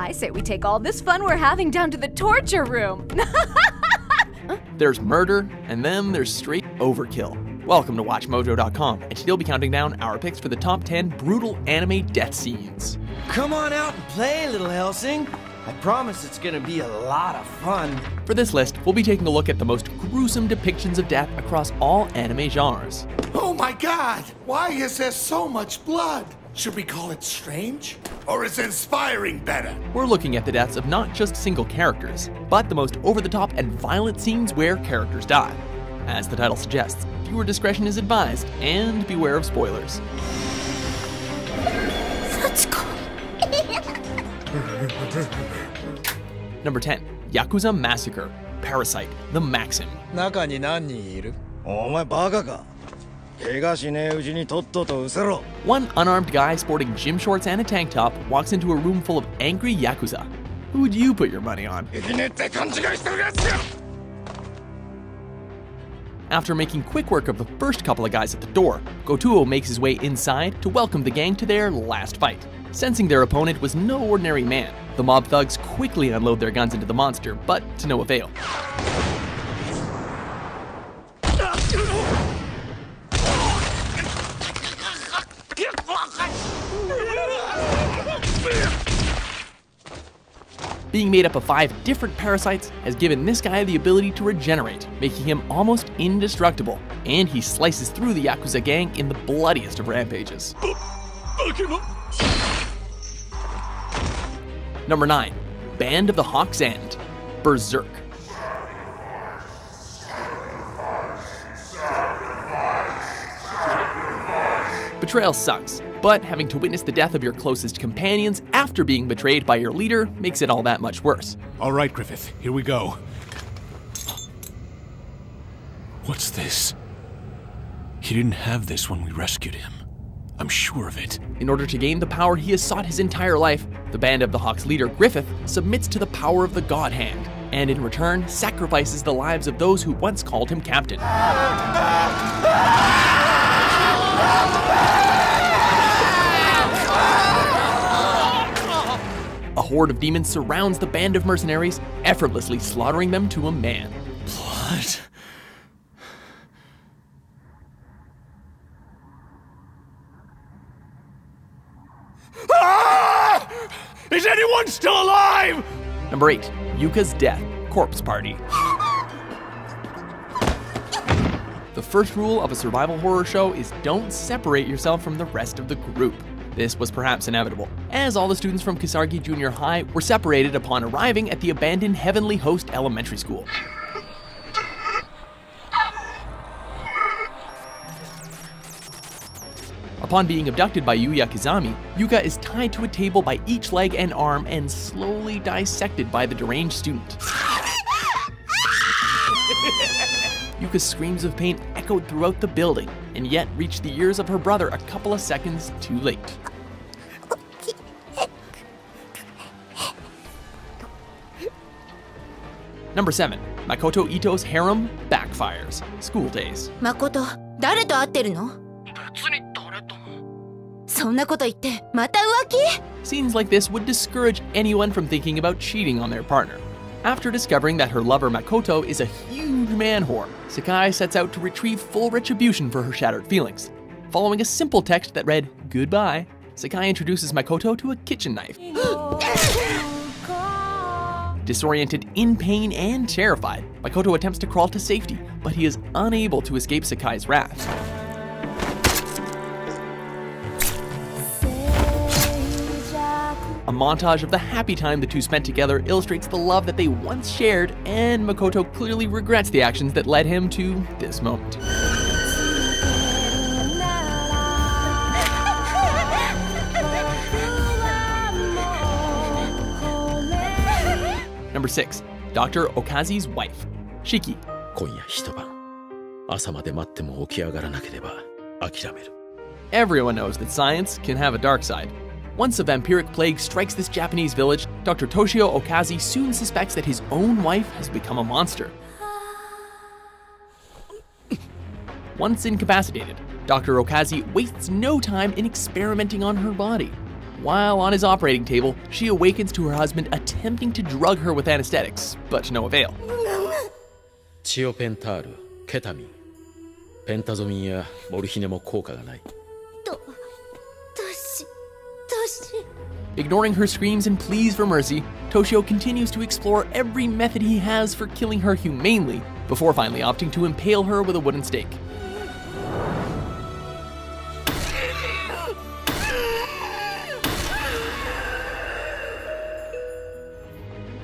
I say we take all this fun we're having down to the torture room. There's murder, and then there's straight overkill. Welcome to WatchMojo.com, and today we'll be counting down our picks for the top 10 brutal anime death scenes. Come on out and play, little Hellsing. I promise it's gonna be a lot of fun. For this list, we'll be taking a look at the most gruesome depictions of death across all anime genres. Oh my god! Why is there so much blood? Should we call it strange? Or is inspiring better? We're looking at the deaths of not just single characters, but the most over-the-top and violent scenes where characters die. As the title suggests, viewer discretion is advised, and beware of spoilers. Number 10. Yakuza Massacre, Parasite, The Maxim. 中に何人いる? お前バカか? 怪我しねえうちにとっとと失せろ. One unarmed guy sporting gym shorts and a tank top walks into a room full of angry Yakuza. Who would you put your money on? いきねって勘違いしてるやつや! After making quick work of the first couple of guys at the door, Gotuo makes his way inside to welcome the gang to their last fight. Sensing their opponent was no ordinary man, the mob thugs quickly unload their guns into the monster, but to no avail. Being made up of 5 different parasites has given this guy the ability to regenerate, making him almost indestructible, and he slices through the Yakuza gang in the bloodiest of rampages. Number 9. Band of the Hawk's End, Berserk. Betrayal sucks, but having to witness the death of your closest companions after being betrayed by your leader makes it all that much worse. All right, Griffith, here we go. What's this? He didn't have this when we rescued him. I'm sure of it. In order to gain the power he has sought his entire life, the Band of the Hawk's leader, Griffith, submits to the power of the God Hand, and in return sacrifices the lives of those who once called him captain. A horde of demons surrounds the band of mercenaries, effortlessly slaughtering them to a man. Blood. Ah! Is anyone still alive? Number 8. Rikas Death, Corpse Party. The first rule of a survival horror show is don't separate yourself from the rest of the group. This was perhaps inevitable, as all the students from Kisaragi Junior High were separated upon arriving at the abandoned Heavenly Host Elementary School. Upon being abducted by Yuya Kizami, Yuka is tied to a table by each leg and arm and slowly dissected by the deranged student. Yuka's screams of pain echoed throughout the building, and yet reached the ears of her brother a couple of seconds too late. Number 7. Makoto Ito's harem backfires. School days. Makoto, 誰と会ってるの? 別に誰とも。そんなこと言って、また浮気? Scenes like this would discourage anyone from thinking about cheating on their partner. After discovering that her lover Makoto is a huge man whore, Sakai sets out to retrieve full retribution for her shattered feelings. Following a simple text that read, "Goodbye," Sakai introduces Makoto to a kitchen knife. Disoriented, in pain, and terrified, Makoto attempts to crawl to safety, but he is unable to escape Sakai's wrath. A montage of the happy time the two spent together illustrates the love that they once shared, and Makoto clearly regrets the actions that led him to this moment. Number 6. Dr. Okazi's Wife, Shiki. 今夜一晩、朝まで待っても起き上がらなければ諦める。 Everyone knows that science can have a dark side. Once a vampiric plague strikes this Japanese village, Dr. Toshio Okazi soon suspects that his own wife has become a monster. Once incapacitated, Dr. Okazi wastes no time in experimenting on her body. While on his operating table, she awakens to her husband attempting to drug her with anesthetics, but to no avail. チオペンタール、ケタミン、ペンタゾミンやモルヒネも効果がない。Ignoring her screams and pleas for mercy, Toshio continues to explore every method he has for killing her humanely, before finally opting to impale her with a wooden stake.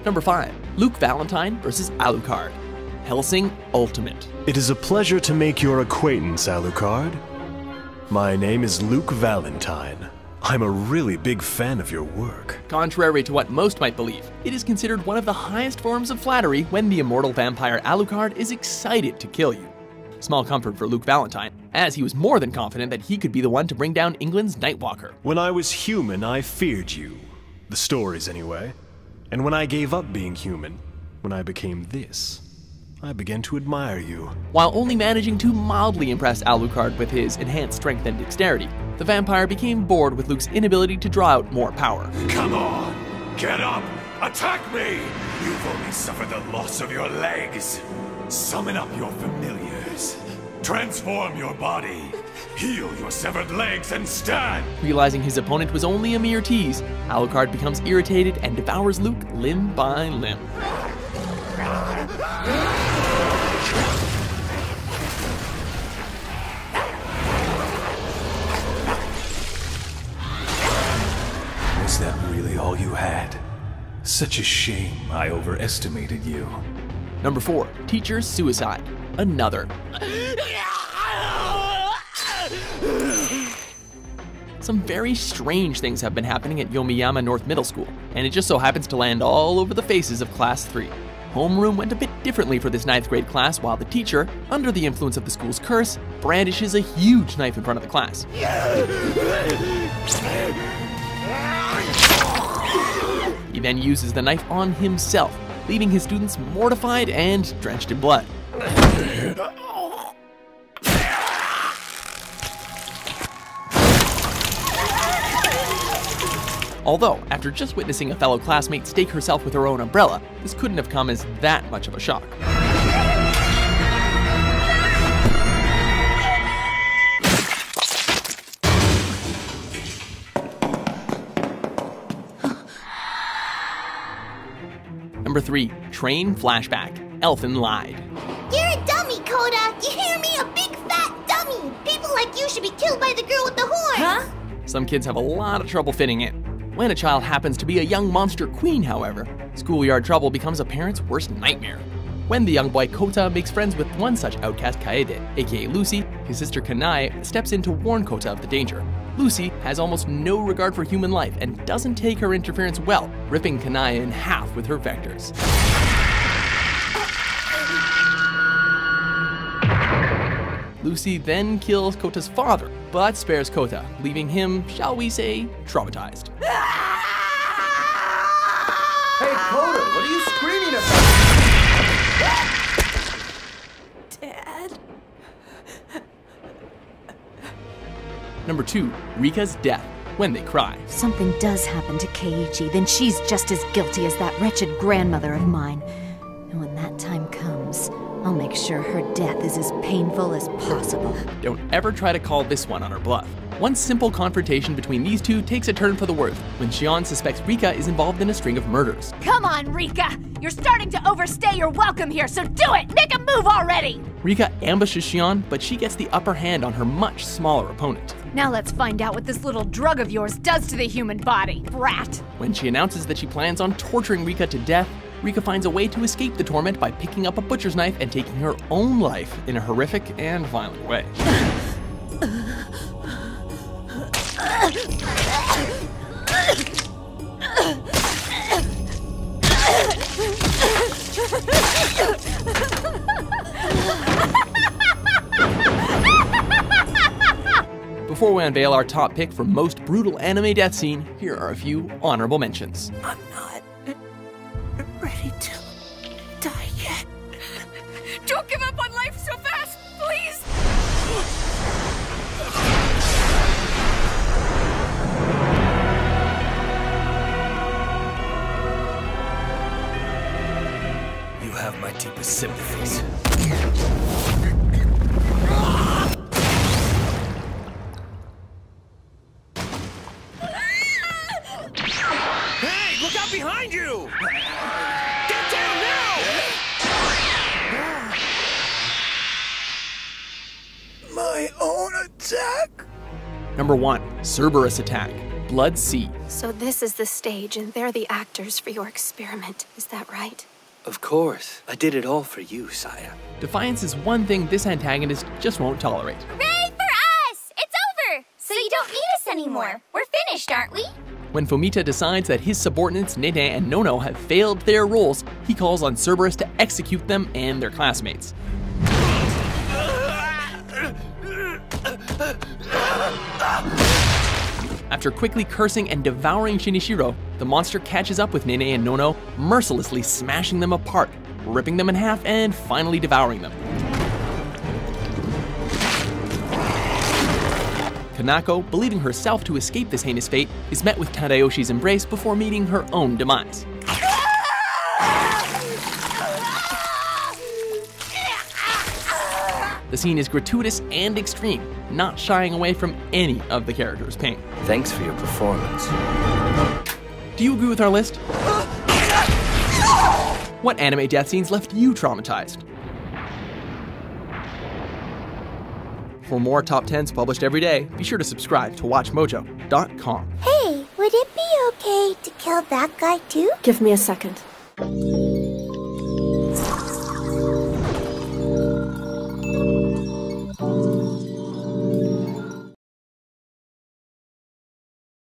Number 5. Luke Valentine vs. Alucard. Hellsing Ultimate. It is a pleasure to make your acquaintance, Alucard. My name is Luke Valentine. I'm a really big fan of your work. Contrary to what most might believe, it is considered one of the highest forms of flattery when the immortal vampire Alucard is excited to kill you. Small comfort for Luke Valentine, as he was more than confident that he could be the one to bring down England's Nightwalker. When I was human, I feared you. The stories, anyway. And when I gave up being human, when I became this, I began to admire you. While only managing to mildly impress Alucard with his enhanced strength and dexterity, the vampire became bored with Luke's inability to draw out more power. Come on! Get up! Attack me! You've only suffered the loss of your legs. Summon up your familiars. Transform your body. Heal your severed legs and stand! Realizing his opponent was only a mere tease, Alucard becomes irritated and devours Luke limb by limb. Was that really all you had? Such a shame I overestimated you. Number 4. Teacher Suicide. Another. Some very strange things have been happening at Yomiyama North Middle School, and it just so happens to land all over the faces of Class 3. Homeroom went a bit differently for this 9th grade class, while the teacher, under the influence of the school's curse, brandishes a huge knife in front of the class. He then uses the knife on himself, leaving his students mortified and drenched in blood. Although, after just witnessing a fellow classmate stake herself with her own umbrella, this couldn't have come as that much of a shock. Number 3. Train Flashback. Elfin Lied. You're a dummy, Coda! You hear me? A big fat dummy! People like you should be killed by the girl with the horn! Huh? Some kids have a lot of trouble fitting in. When a child happens to be a young monster queen, however, schoolyard trouble becomes a parent's worst nightmare. When the young boy Kota makes friends with one such outcast Kaede, aka Lucy, his sister Kanae steps in to warn Kota of the danger. Lucy has almost no regard for human life and doesn't take her interference well, ripping Kanae in half with her vectors. Lucy then kills Kota's father, but spares Kota, leaving him, shall we say, traumatized. Hey, Kota, what are you screaming about? Dad? Number 2. Rikas Death. When They Cry. Something does happen to Keiichi, then she's just as guilty as that wretched grandmother of mine. And when that time comes, I'll make sure her death is as painful as possible. Don't ever try to call this one on her bluff. One simple confrontation between these two takes a turn for the worse when Shion suspects Rika is involved in a string of murders. Come on, Rika! You're starting to overstay your welcome here, so do it! Make a move already! Rika ambushes Shion, but she gets the upper hand on her much smaller opponent. Now let's find out what this little drug of yours does to the human body, brat! When she announces that she plans on torturing Rika to death, Rika finds a way to escape the torment by picking up a butcher's knife and taking her own life in a horrific and violent way. Before we unveil our top pick for most brutal anime death scene, here are a few honorable mentions. I'm not ready to die yet. Don't give up on life so fast, please! the sympathies. Hey, look out behind you! Get down now! My own attack? Number 1. Cerberus Attack. Blood Sea. So this is the stage and they're the actors for your experiment, is that right? Of course. I did it all for you, Saya. Defiance is one thing this antagonist just won't tolerate. Hooray for us! It's over! So you don't need us anymore. We're finished, aren't we? When Fumita decides that his subordinates Nene and Nono have failed their roles, he calls on Cerberus to execute them and their classmates. After quickly cursing and devouring Shinichiro, the monster catches up with Nene and Nono, mercilessly smashing them apart, ripping them in half, and finally devouring them. Kanako, believing herself to escape this heinous fate, is met with Tadayoshi's embrace before meeting her own demise. The scene is gratuitous and extreme, not shying away from any of the characters' pain. Thanks for your performance. Do you agree with our list? What anime death scenes left you traumatized? For more top 10s published every day, be sure to subscribe to WatchMojo.com. Hey, would it be okay to kill that guy too? Give me a second.